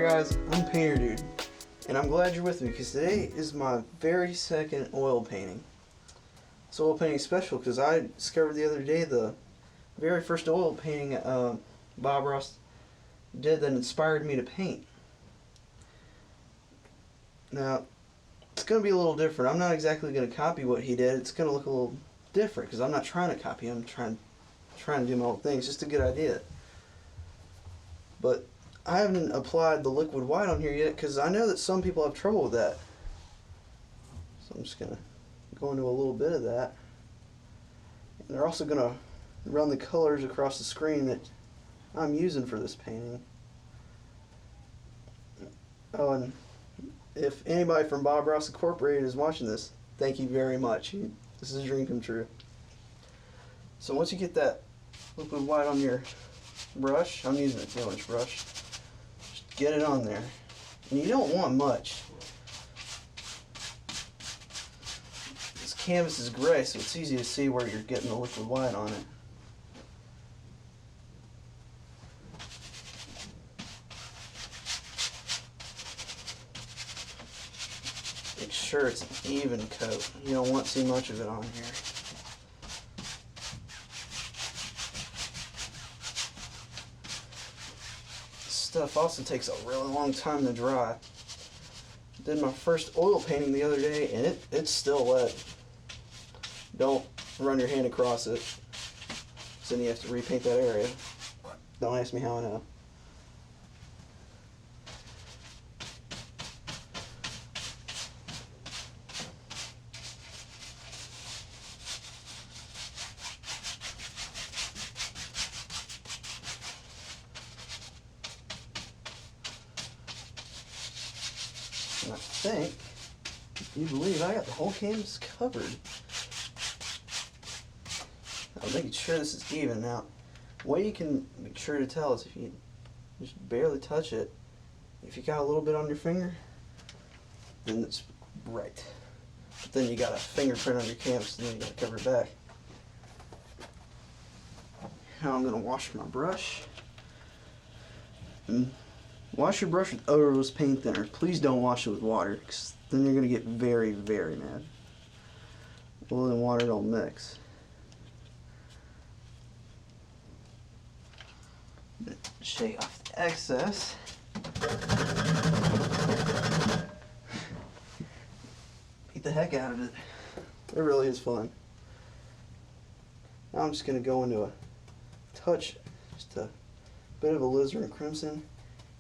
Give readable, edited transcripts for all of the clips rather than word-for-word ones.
Alright guys, I'm Painterdude, and I'm glad you're with me because today is my very second oil painting. This oil painting is special because I discovered the other day the very first oil painting Bob Ross did that inspired me to paint. Now, it's going to be a little different. I'm not exactly going to copy what he did. It's going to look a little different because I'm not trying to copy him. I'm trying to do my own thing. It's just a good idea. But I haven't applied the liquid white on here yet because I know that some people have trouble with that. So I'm just going to go into a little bit of that. And they're also going to run the colors across the screen that I'm using for this painting. Oh, and if anybody from Bob Ross Incorporated is watching this, thank you very much. This is a dream come true. So once you get that liquid white on your brush, I'm using a 2-inch brush, just get it on there. And you don't want much. This canvas is gray, so it's easy to see where you're getting the liquid white on it. Make sure it's an even coat. You don't want too much of it on here. This stuff also takes a really long time to dry. Did my first oil painting the other day and it's still wet. Don't run your hand across it, so then you have to repaint that area. Don't ask me how I know. And I think, if you believe, I got the whole canvas covered. I'm making sure this is even. Now, the way you can make sure to tell is if you just barely touch it. If you got a little bit on your finger, then it's right. But then you got a fingerprint on your canvas and then you got to cover it back. Now I'm going to wash my brush. And wash your brush with odorless paint thinner. Please don't wash it with water, because then you're going to get very, very mad. Oil and water don't mix. Shake off the excess. Beat the heck out of it. It really is fun. Now I'm just going to go into a touch, just a bit of alizarin crimson,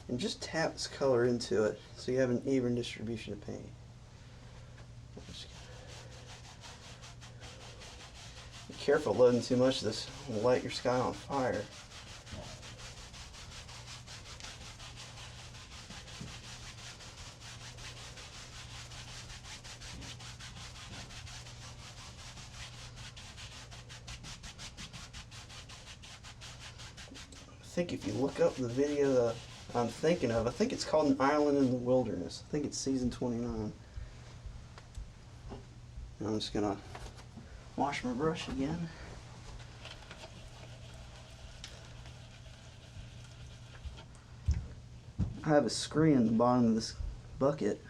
and just tap this color into it so you have an even distribution of paint. Be careful loading too much of this will light your sky on fire. I think if you look up the video that I'm thinking of, I think it's called An Island in the Wilderness. I think it's season 29. And I'm just gonna wash my brush again. I have a screen in the bottom of this bucket.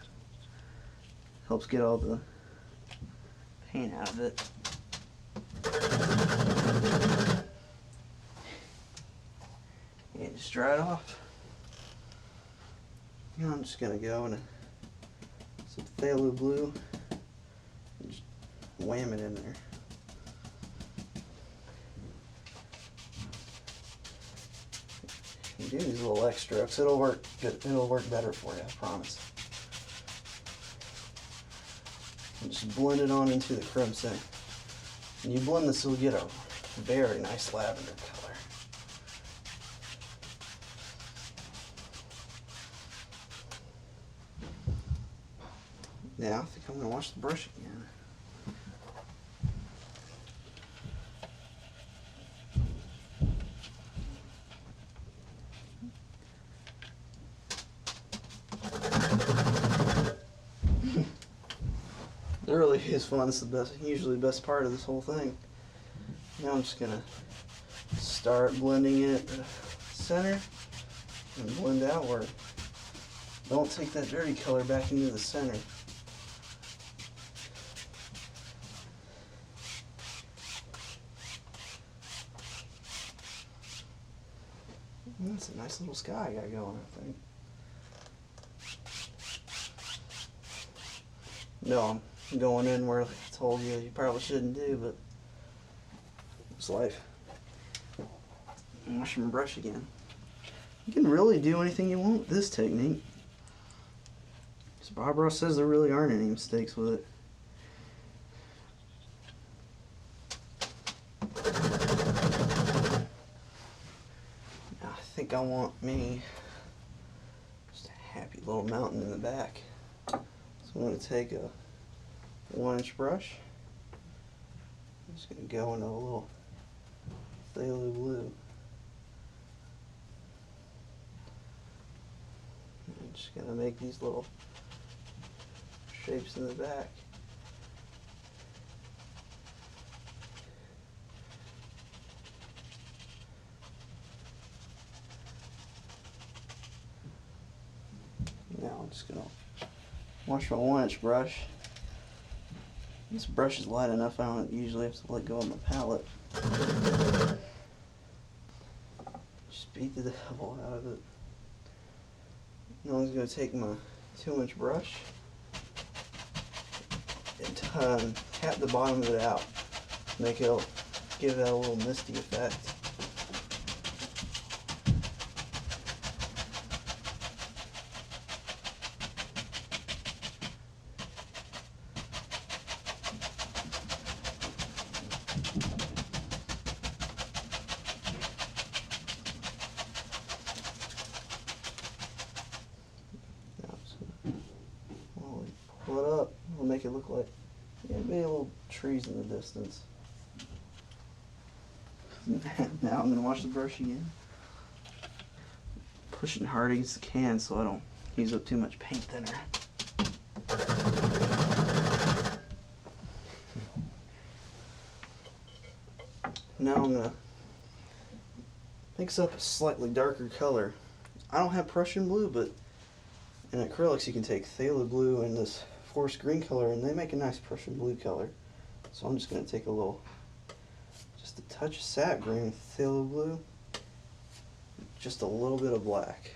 Helps get all the paint out of it. And just dry it off. Now I'm just going to go in some phthalo blue and just wham it in there. You do these little X strokes, it'll work good. It'll work better for you, I promise. And just blend it on into the crimson. When you blend this, you'll get a very nice lavender color. Now I think I'm going to wash the brush again. It really is fun. It's the best, usually the best part of this whole thing. Now I'm just going to start blending it at the center and blend outward. Don't take that dirty color back into the center. That's a nice little sky I got going, I think. No, I'm going in where I told you you probably shouldn't do, but it's life. Wash my brush again. You can really do anything you want with this technique. So Bob Ross says there really aren't any mistakes with it. Now I think I want me just a happy little mountain in the back. So I'm going to take a 1-inch brush. I'm just going to go into a little phthalo blue. I'm just going to make these little shapes in the back. Now I'm just going to wash my 1-inch brush. This brush is light enough I don't usually have to let go of my palette. Just beat the devil out of it. Now I'm going to take my 2-inch brush and tap the bottom of it out. Give that a little misty effect. Pull it up, we'll make it look like maybe little trees in the distance. Now I'm going to wash the brush again. Pushing hard against the can so I don't use up too much paint thinner. Now I'm going to mix up a slightly darker color. I don't have Prussian blue, but in acrylics you can take phthalo blue and this forest green color and they make a nice Prussian blue color. So I'm just going to take just a touch of sap green with phthalo blue, just a little bit of black.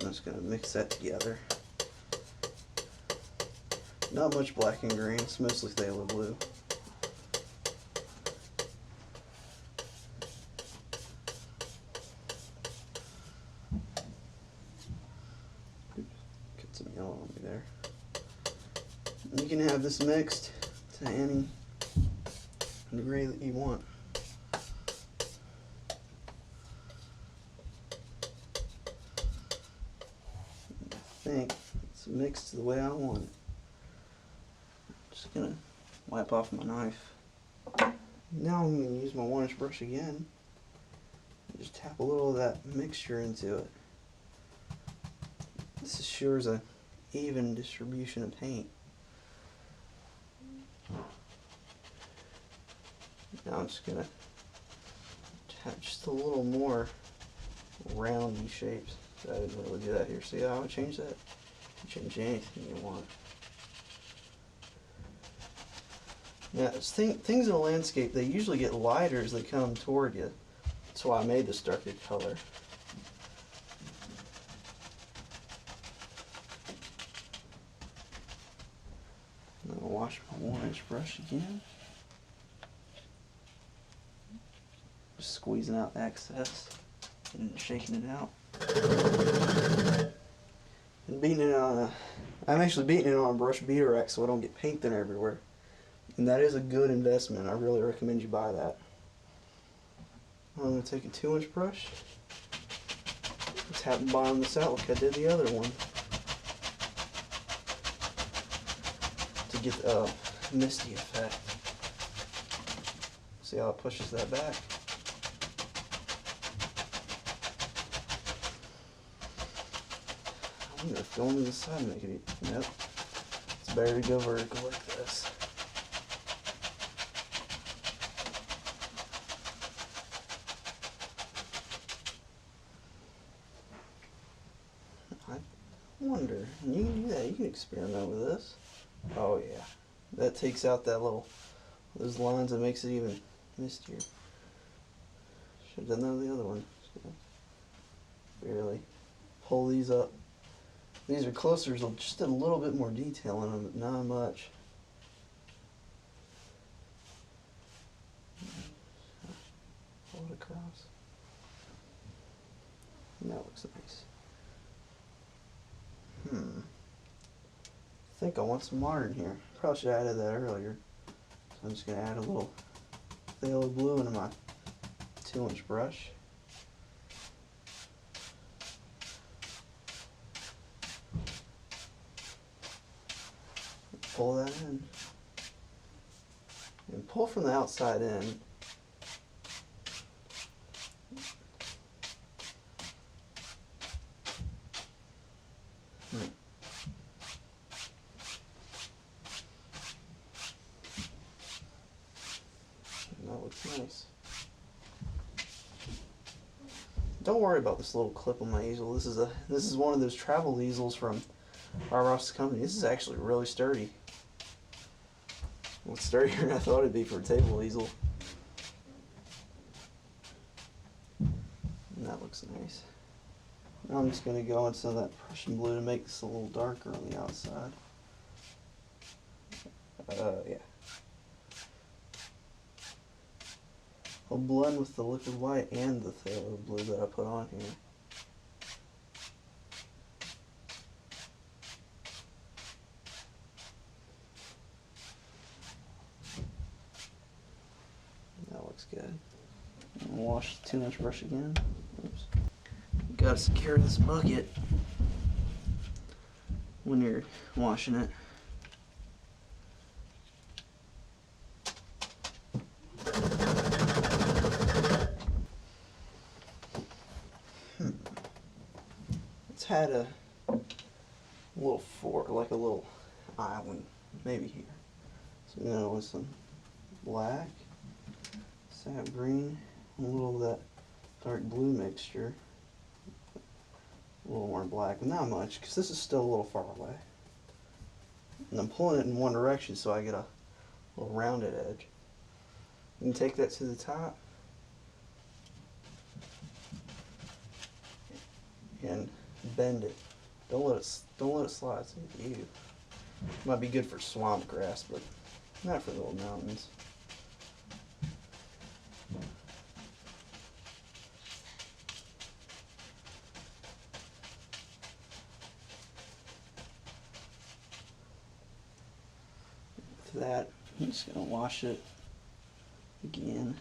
I'm just going to mix that together. Not much black and green, it's mostly phthalo blue. Yellow on me there. You can have this mixed to any degree that you want. I think it's mixed the way I want it. Just gonna wipe off my knife. Now I'm gonna use my 1-inch brush again and just tap a little of that mixture into it. This assures a even distribution of paint. Now I'm just gonna tap just a little more roundy shapes. I didn't really do that here. See how I would change that? You change anything you want. Now things in a landscape, they usually get lighter as they come toward you. That's why I made this darker color. Wash my 1-inch brush again. Just squeezing out the excess and shaking it out. And beating it on I'm actually beating it on a brush beater rack so I don't get paint thinner everywhere. And that is a good investment. I really recommend you buy that. I'm going to take a 2-inch brush, tap the bottom of this out like I did the other one. Get a misty effect. See how it pushes that back? I wonder if going to the side make it. Nope. It's better to go vertical like this. wonder, and you can do that, you can experiment with this. Oh yeah, that takes out that little, those lines and makes it even mistier. Should have done that with the other one. Barely pull these up. These are closer, so just a little bit more detail in them, but not much. Pull it across. That looks nice. I think I want some modern here. Probably should have added that earlier. So I'm just going to add a little phthalo blue into my 2-inch brush. Pull that in. And pull from the outside in. That looks nice. Don't worry about this little clip on my easel. This is one of those travel easels from our Ross company. This is actually really sturdy. Well, sturdier than I thought it'd be for a table easel. And that looks nice. Now I'm just going to go into that Prussian blue to make this a little darker on the outside. Yeah. I'll blend with the liquid white and the phthalo blue that I put on here. That looks good. And wash the 2-inch brush again. Oops. You gotta secure this bucket when you're washing it. It's had a little like a little island, maybe here. So I'm gonna with some black, sap green, and a little of that dark blue mixture. A little more black, but not much, because this is still a little far away. And I'm pulling it in one direction so I get a little rounded edge. You can take that to the top and bend it. Don't let it slide. Ew. Might be good for swamp grass, but not for little mountains. With that, I'm just gonna wash it again.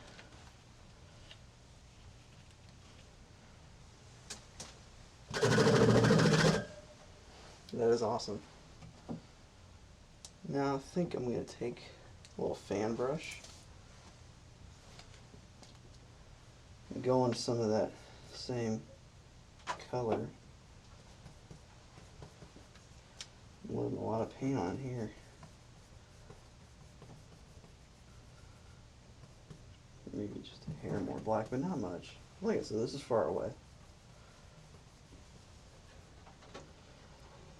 That is awesome. Now I think I'm going to take a little fan brush and go into some of that same color. I'm loading a lot of paint on here. Maybe just a hair more black, but not much. Like I said, this is far away.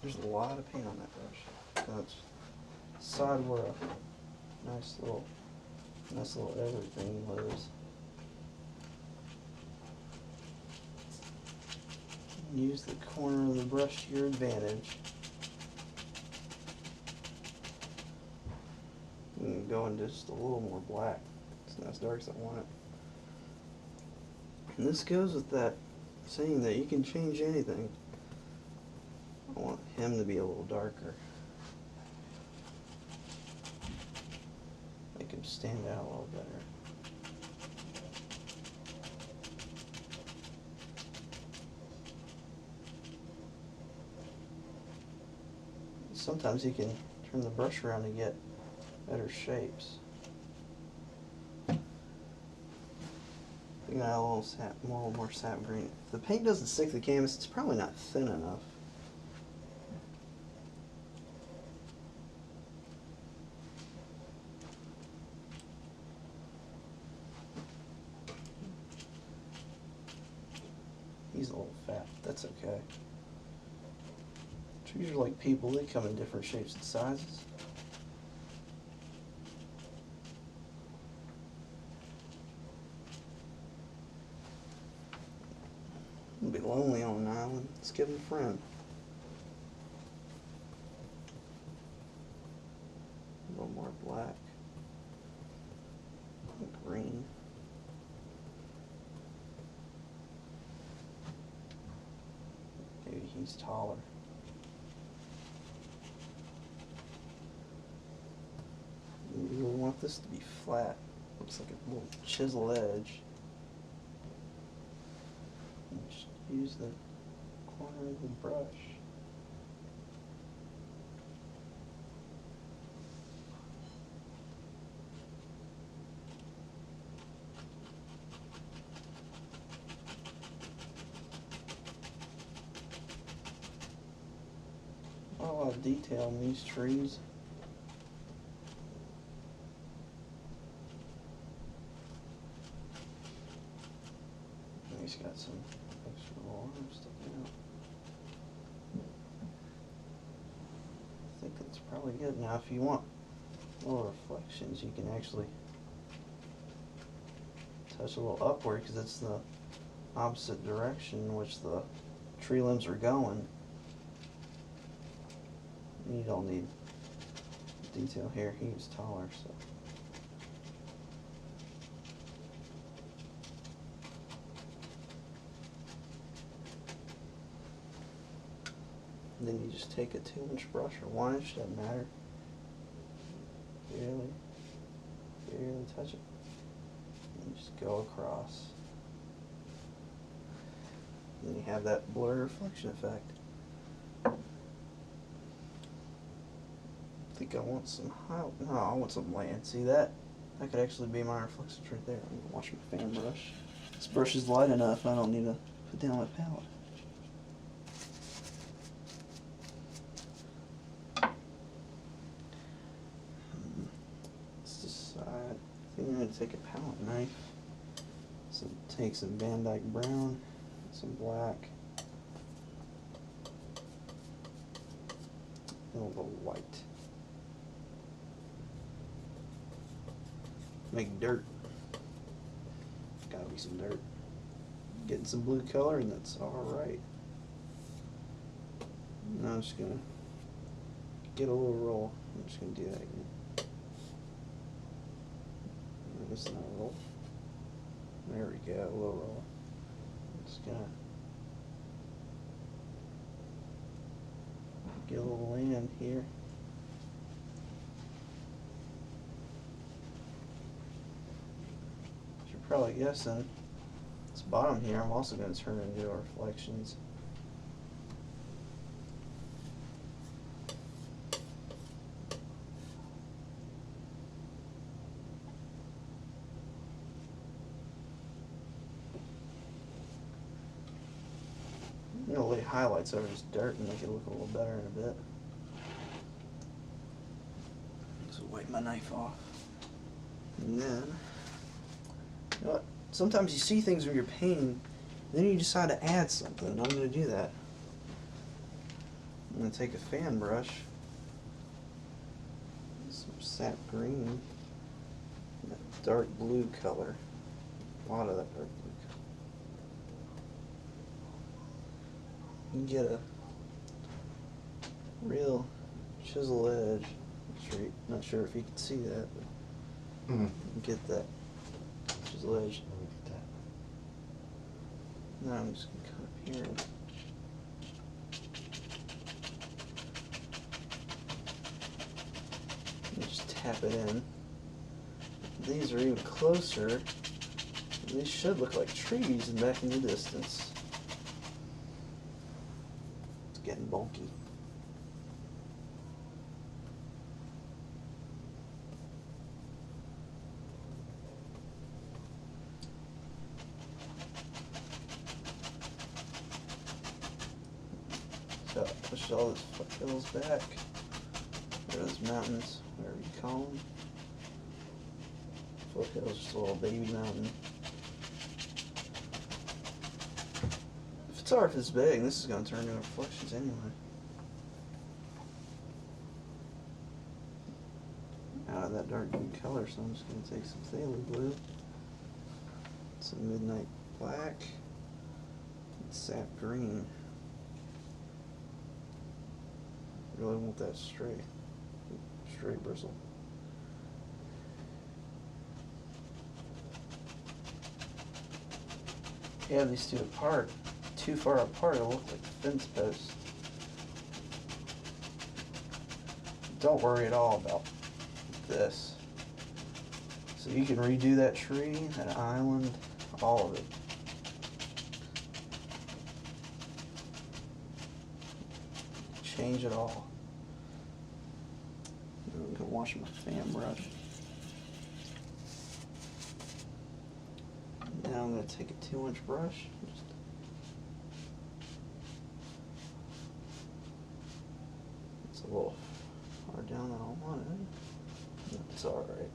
There's a lot of paint on that brush. That's side where a nice little everything lives. Use the corner of the brush to your advantage. And go into just a little more black. It's not as dark as I want it. And this goes with that saying that you can change anything. I want him to be a little darker. Make him stand out a little better. Sometimes you can turn the brush around to get better shapes. You can add a little more sap green. If the paint doesn't stick to the canvas, it's probably not thin enough. He's a little fat, that's okay. Trees are like people, they come in different shapes and sizes. It'll be lonely on an island. Let's give him a friend. A little more black. Green. Maybe he's taller. We really want this to be flat. Looks like a little chisel edge. And just use the corner of the brush. Not a lot of detail in these trees. He's got some extra arms sticking out. I think that's probably good. Now if you want little reflections, you can actually touch a little upward because it's the opposite direction in which the tree limbs are going. You don't need detail here. He was taller, so. And then you just take a 2-inch brush or 1-inch, doesn't matter. Barely touch it. And just go across. And then you have that blur reflection effect. I think I want some highlight. No, I want some land. See that? That could actually be my reflections right there. I'm gonna watch my fan brush. This brush is light enough. I don't need to put down my palette. Let's decide. I think I'm gonna take a palette knife. So take some Van Dyke brown, some black, and a little white. Make dirt. Gotta be some dirt. Getting some blue color, and that's alright. Now I'm just gonna get a little roll. I'm just gonna do that again. This is not a roll. There we go, a little roll. I'm just gonna get a little land here. Probably guessing this bottom here I'm also going to turn into reflections. I'm going to lay highlights over this dirt and make it look a little better in a bit. Just wipe my knife off. And then you know what? Sometimes you see things when you're painting, then you decide to add something. I'm going to do that. I'm going to take a fan brush, some sap green, and that dark blue color. A lot of that dark blue color. You can get a real chisel edge. Not sure if you can see that, but you can get that. Edge. Now I'm just going to come up here and just tap it in. These are even closer. These should look like trees and back in the distance. It's getting bulky. So push all those foothills back, or those mountains, whatever you call them. Foothills, just a little baby mountain. If it's alright if it's big, this is going to turn into reflections anyway. out of that dark green color, so I'm just going to take some phthalo blue, some midnight black, and sap green. Really want that straight bristle. If you have these two apart, too far apart, it'll look like fence posts. Don't worry at all about this. So you can redo that tree, that island, all of it. Change it all. I'm gonna wash my fan brush. Now I'm gonna take a 2-inch brush. It's a little far down than I wanted. That's alright.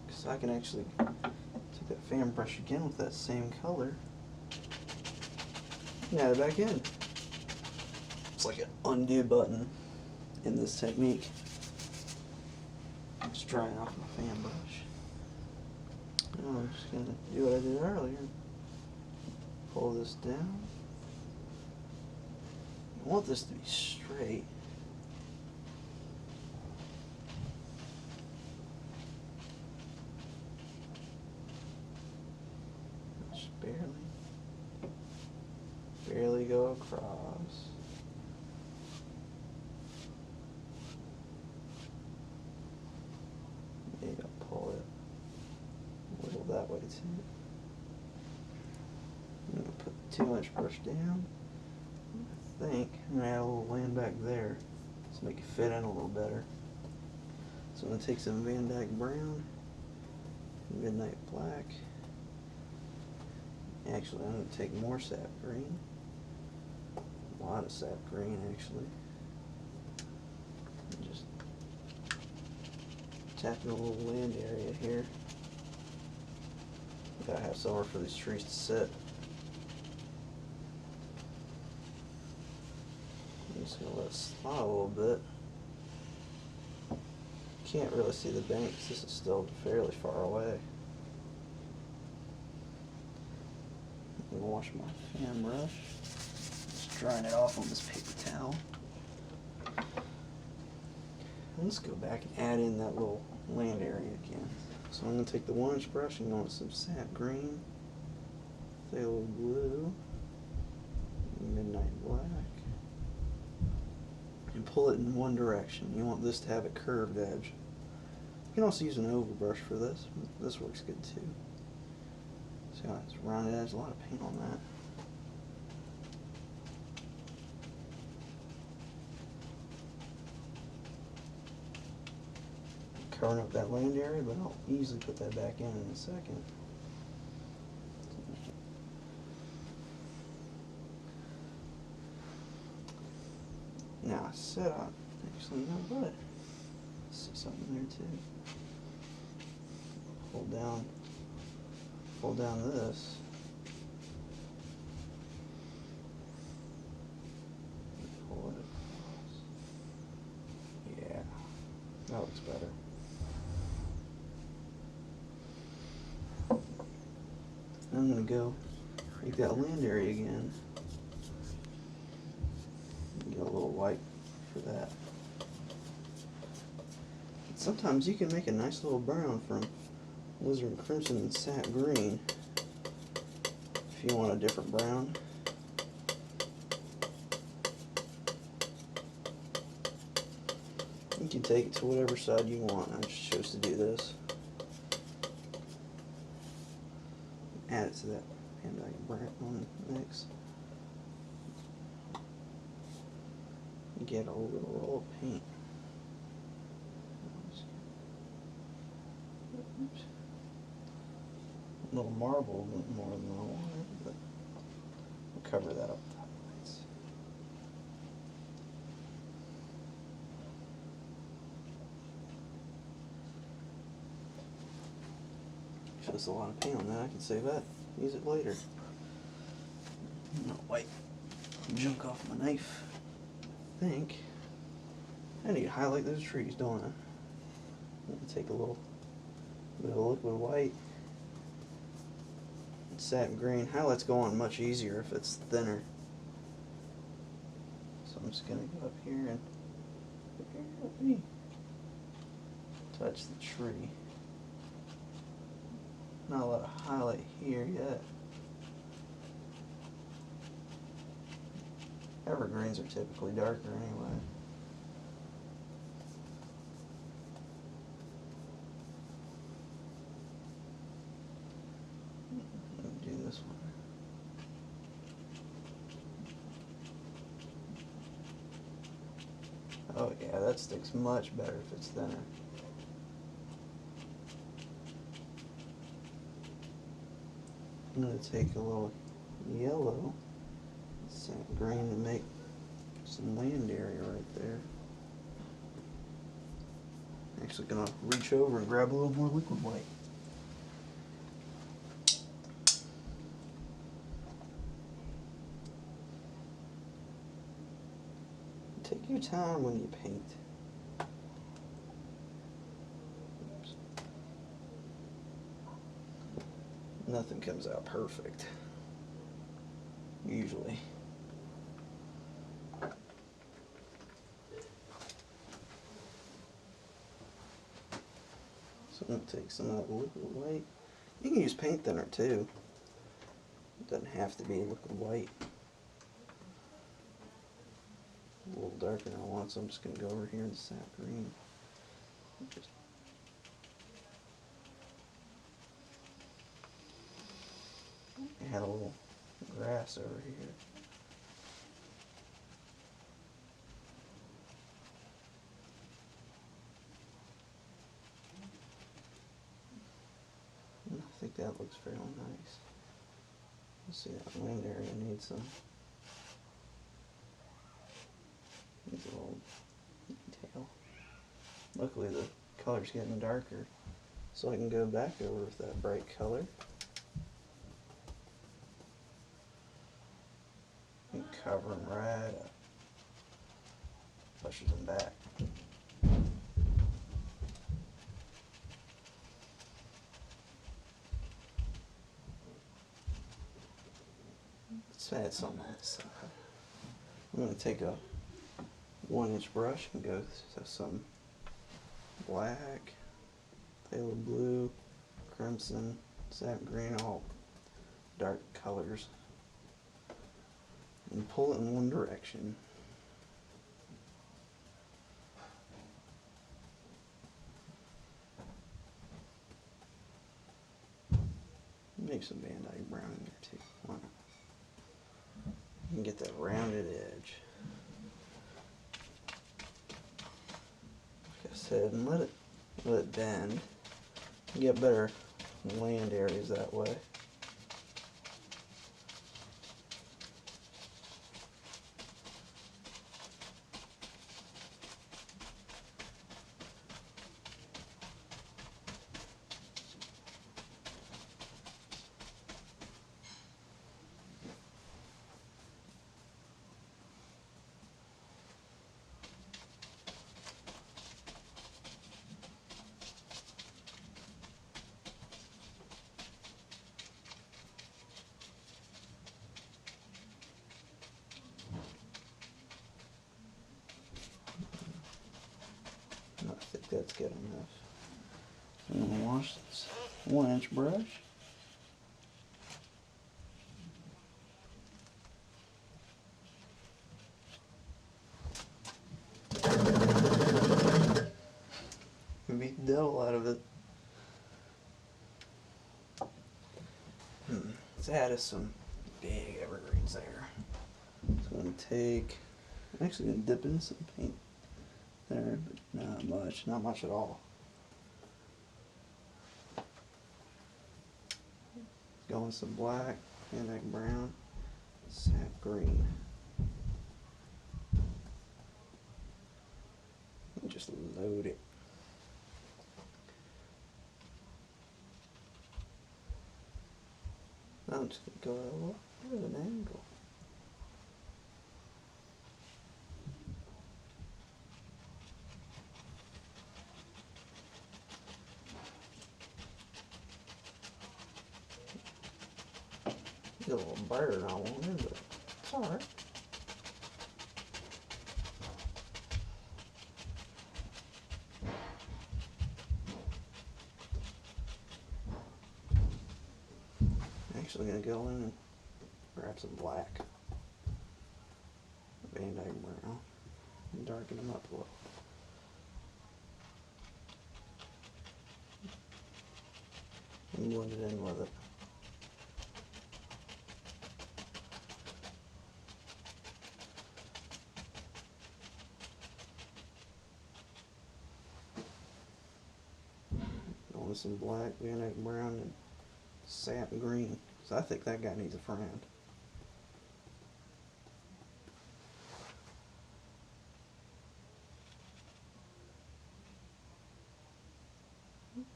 Because I can actually take that fan brush again with that same color and add it back in. It's like an undo button in this technique. Just drying off my fan brush. Now I'm just going to do what I did earlier. Pull this down. I want this to be straight. Just barely go across. Maybe I'll pull it a little that way too. I'm going to put the 2-inch brush down. I think I'm going to add a little land back there to make it fit in a little better. So I'm going to take some Van Dyke Brown, Midnight Black. Actually, I'm going to take more sap green. A lot of sap green, actually. And just tap in a little land area here. Gotta have somewhere for these trees to sit. I'm just gonna let it slide a little bit. Can't really see the banks. This is still fairly far away. I'm gonna wash my fan brush. Just drying it off on this paper towel. And let's go back and add in that little land area again. So I'm going to take the 1-inch brush and go with some sap green, phthalo blue, midnight black, and pull it in one direction. You want this to have a curved edge. You can also use an oval brush for this. This works good too. See how it's rounded edge, a lot of paint on that. Covering up that land area, but I'll easily put that back in a second. Now I said actually, you know what? I see something there too. Pull down this. Pull it across. Yeah, that looks better. I'm going to go make that land area again. Get a little white for that. And sometimes you can make a nice little brown from Lizard Crimson and Sap Green if you want a different brown. You can take it to whatever side you want. I just chose to do this. Add it to that Van Dyke Brown mix. Get a little roll of paint. Oops. A little marble, a little more than I wanted, but we'll cover that up top. Just a lot of paint on that. I can save that. Use it later. I'm gonna wipe junk off my knife. I think I need to highlight those trees, don't I? I'm gonna take a little bit of liquid white and satin green. Highlights go on much easier if it's thinner. So I'm just gonna go up here and let me touch the tree. Not a lot of highlight here yet. Evergreens are typically darker anyway. Let me do this one. Oh yeah, that sticks much better if it's thinner. I'm going to take a little yellow satin green and make some land area right there. Actually going to reach over and grab a little more liquid white. Take your time when you paint. Oops. Nothing comes out perfect, usually. So I'm going to take some of that liquid white. You can use paint thinner too. It doesn't have to be liquid white. A little darker than I want, so I'm just going to go over here and sap green. Just add a little grass over here. And I think that looks fairly nice. Let's see, that land area needs some. Needs a little detail. Luckily the color's getting darker, so I can go back over with that bright color. And cover them right up. Pushes them back. Let's add some on this side. I'm going to take a 1-inch brush and go to some black, pale blue, crimson, satin green, all dark colors, and pull it in one direction. Maybe some Van Dyke brown in there too. Why not? You can get that rounded edge. Like I said, and let it bend. You get better land areas that way. I think that's good enough. I'm going to wash this 1-inch brush. And beat the devil out of it. Let's add us some big evergreens there. So I'm going to take, I'm actually going to dip in some paint there, but not much at all. Go in some black, Van Dyke brown, sap green. And just load it. I'm just going to go at a little bit of an angle. get a little brighter than I wanted, but it's alright. I'm actually going to go in and grab some black, Van Dyke brown, and darken them up a little. And blend it in with it. Going with some black, Van Dyke brown, and satin green. So I think that guy needs a friend.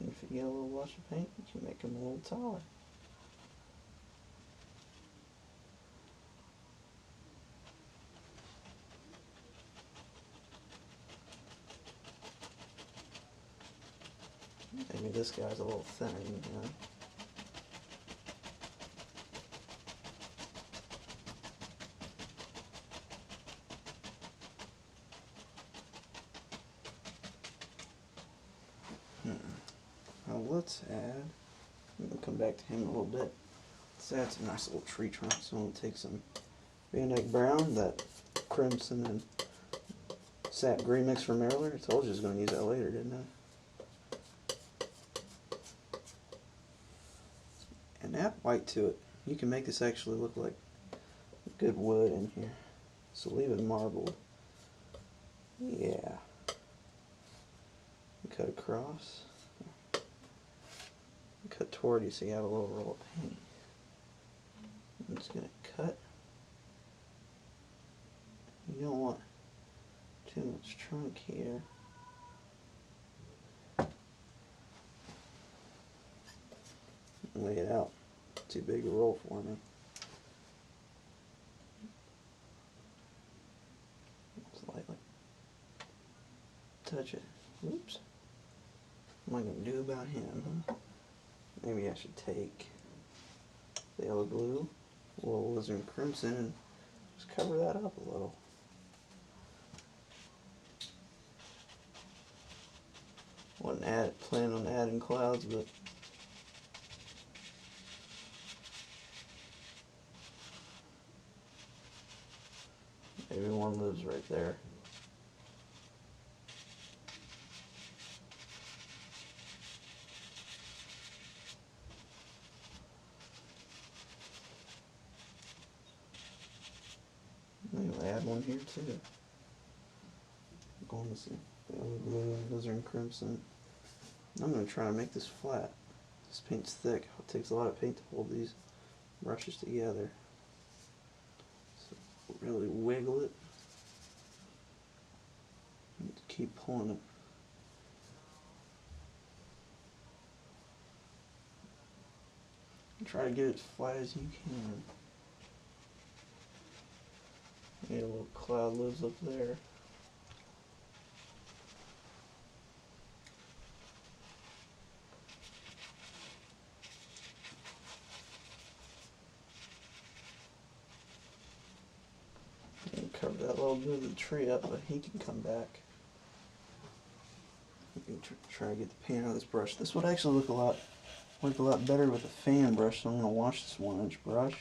And if you get a little wash of paint, you can make him a little taller. Maybe this guy's a little thinner than him. Now let's add, we'll come back to him a little bit. Let's add some nice little tree trunks. So I'm going to take some Van Dyke brown, that crimson and sap green mix from earlier. I told you I was going to use that later, didn't I? And add white to it. You can make this actually look like good wood in here. So leave it marbled. Yeah. Cut across. Cut toward you so you have a little roll of paint. I'm just going to cut. You don't want too much trunk here. Lay it out. Too big a roll for me. Just lightly touch it. Oops. What am I going to do about him, huh? Maybe I should take the yellow glue, a little alizarin crimson, and just cover that up a little. Wasn't planning on adding clouds, but maybe one lives right there. Maybe I'll add one here too. Going to see yellow blue, alizarin crimson. I'm going to try to make this flat. This paint's thick. It takes a lot of paint to hold these brushes together. So really wiggle it. And keep pulling it. And try to get it as flat as you can. Maybe a little cloud lives up there. And cover that little bit of the tree up, but he can come back. You can try to get the paint out of this brush. This would actually look a lot better with a fan brush, so I'm going to wash this 1-inch brush.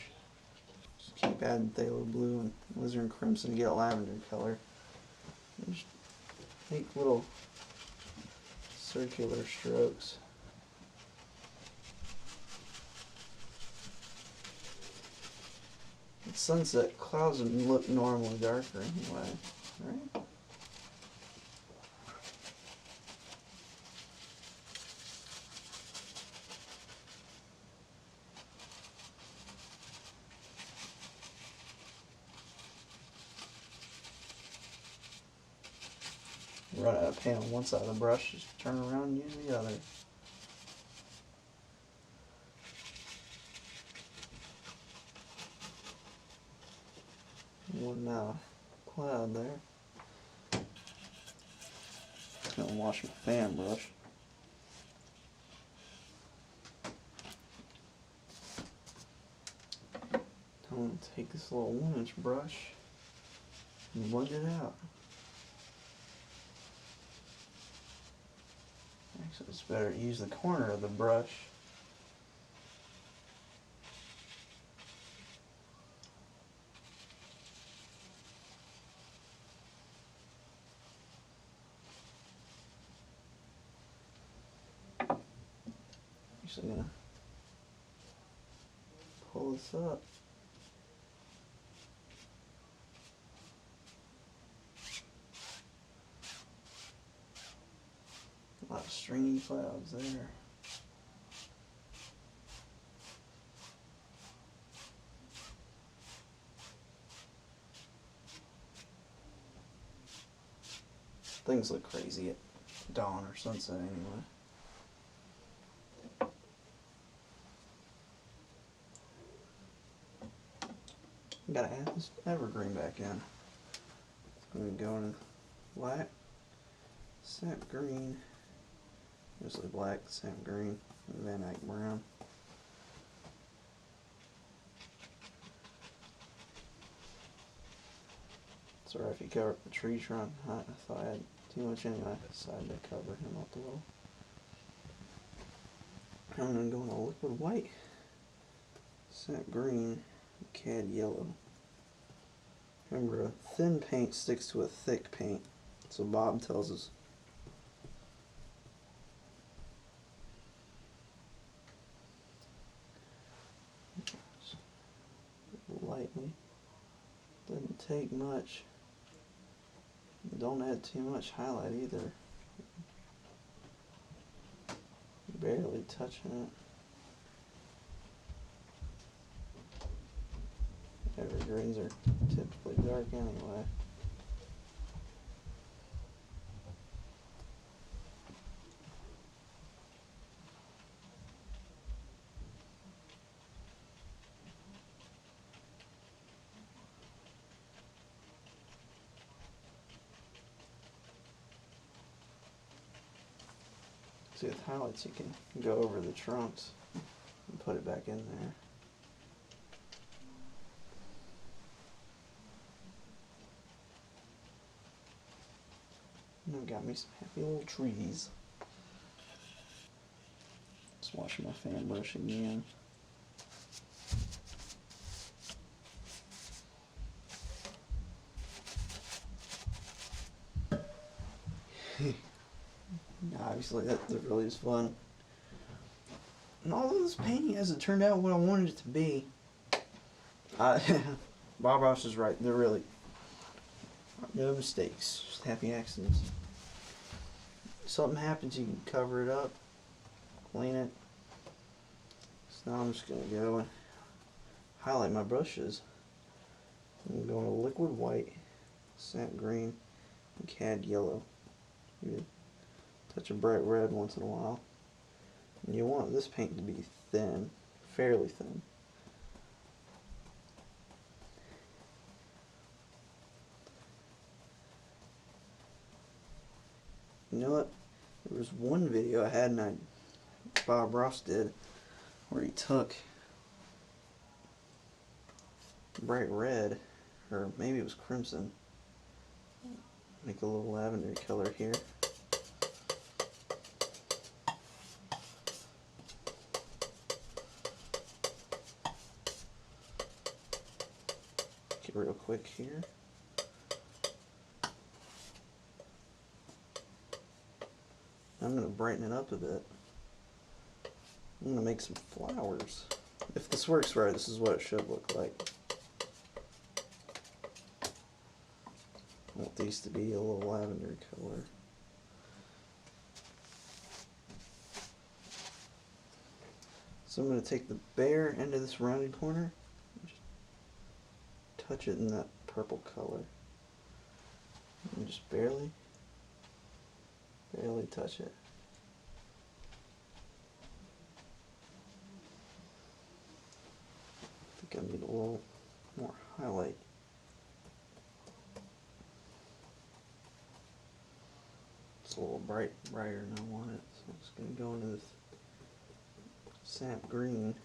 Just keep adding phthalo blue and alizarin crimson to get a lavender color. And just make little circular strokes. At sunset, clouds would look normally darker anyway, right? Run out of paint on one side of the brush, just turn around and use the other. One cloud there. Just gonna wash my fan brush. I'm going to take this little 1-inch brush and blend it out. Actually, it's better to use the corner of the brush. Actually, gonna pull this up. A lot of stringy clouds there. Things look crazy at dawn or sunset anyway. Gotta add this evergreen back in. It's gonna go in black, sap green, mostly black, sap green, and Van Eyck brown. Sorry if you cover up the tree trunk. I thought I had too much anyway. I decided to cover him up a little. I'm gonna go in a liquid white, sap green, cad yellow. Remember, a thin paint sticks to a thick paint, so Bob tells us. Lightly. Doesn't take much. Don't add too much highlight either. Barely touching it. Evergreens are typically dark anyway. See, with highlights you can go over the trunks and put it back in there. And I've got me some happy little trees. Just wash my fan brush again. Obviously that really is fun. And although this painting hasn't turned out what I wanted it to be, Bob Ross is right. There really are no mistakes, just happy accidents. If something happens, you can cover it up, clean it. So now I'm just going to go and highlight my brushes. I'm going to liquid white, sap green, and cad yellow. Maybe touch a bright red once in a while. And you want this paint to be thin, fairly thin. You know what? There was one video I had, and Bob Ross did, where he took bright red, or maybe it was crimson, make a little lavender color here. Get real quick here. I'm going to brighten it up a bit. I'm going to make some flowers. If this works right, this is what it should look like. I want these to be a little lavender color. So I'm going to take the bare end of this rounded corner and just touch it in that purple color. And just barely touch it. I think I need a little more highlight. It's a little brighter than I want it, so I'm just going to go into this sap green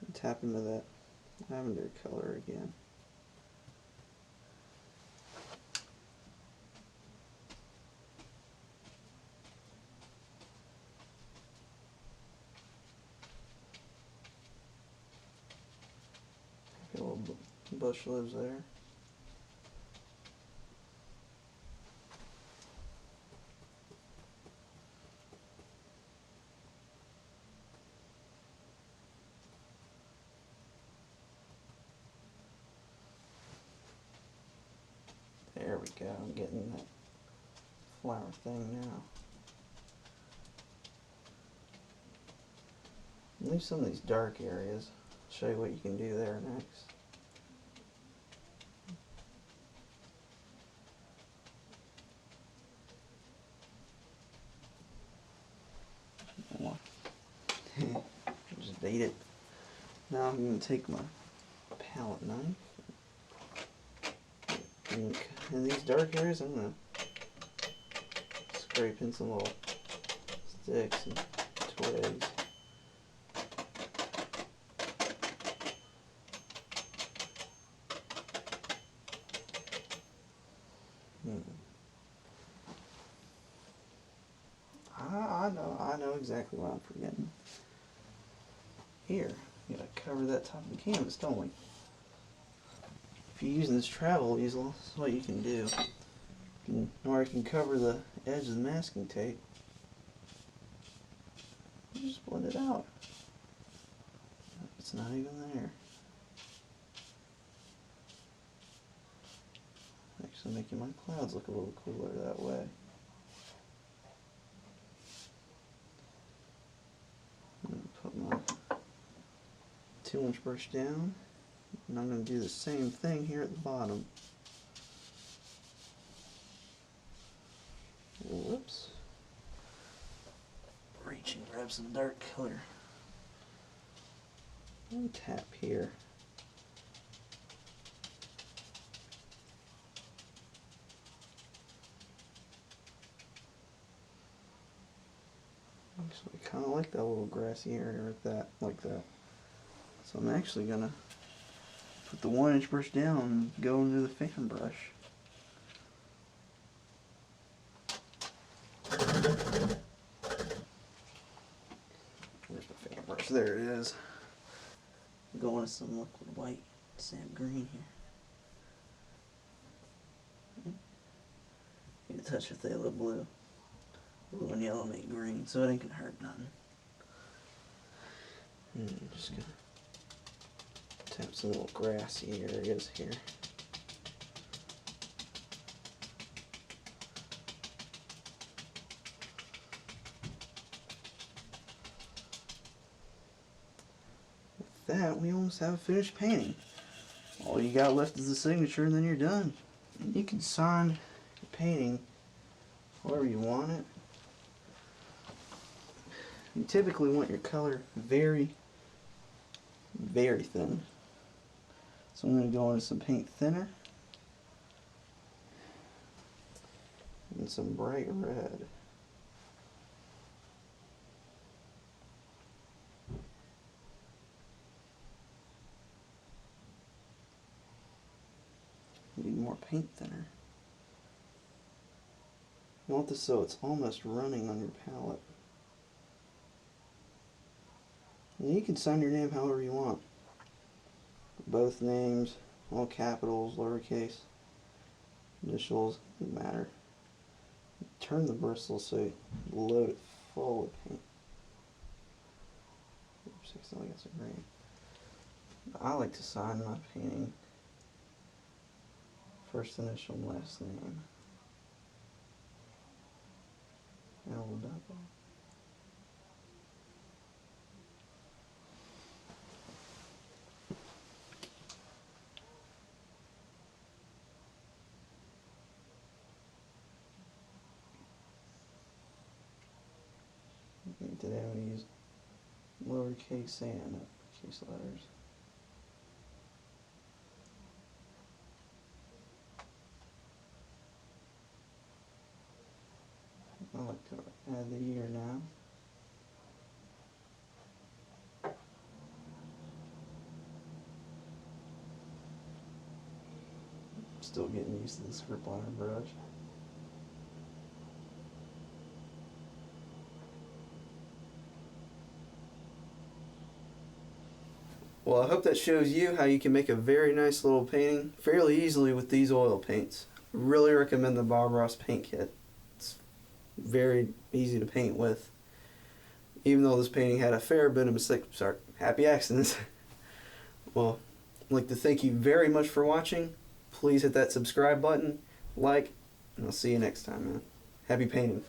and tap into that lavender color again. A little bush lives there. There we go, I'm getting that flower thing now. Leave some of these dark areas. I'll show you what you can do there next. Just beat it. Now I'm going to take my palette knife. And in these dark areas, I'm going to scrape in some little sticks and twigs. I know exactly what I'm forgetting. Here, you gotta cover that top of the canvas, don't we? If you're using this travel easel, this is what you can do. Or you can cover the edge of the masking tape. You just blend it out. It's not even there. Actually making my clouds look a little cooler that way. I'm going to put my 2-inch brush down, and I'm going to do the same thing here at the bottom. Whoops. Reach and grab some dark color. And tap here. So I kind of like that little grassy area right there, like that. So I'm actually going to put the 1-inch brush down and go into the fan brush. Where's my fan brush? There it is. Go into some liquid white sand green here. Get a touch of phthalo blue. Blue and yellow make green, so it ain't gonna hurt nothing. Just gonna tap some little grassy areas here. With that, we almost have a finished painting. All you got left is the signature, and then you're done. And you can sign your painting however you want it. You typically want your color very, very thin. So I'm going to go into some paint thinner and some bright red. Need more paint thinner. You want this so it's almost running on your palette. And you can sign your name however you want. Both names, all capitals, lowercase, initials, doesn't matter. Turn the bristle so you load it full of paint. Oops, I still got some green. I like to sign my painting first initial and last name. And a little double. Today I'm going to use lowercase and uppercase letters. I like to add the year now. Still getting used to this grip liner brush. Well, I hope that shows you how you can make a very nice little painting fairly easily with these oil paints. Really recommend the Bob Ross paint kit. It's very easy to paint with. Even though this painting had a fair bit of mistakes, happy accidents. Well, I'd like to thank you very much for watching. Please hit that subscribe button, like, and I'll see you next time, man. Happy painting.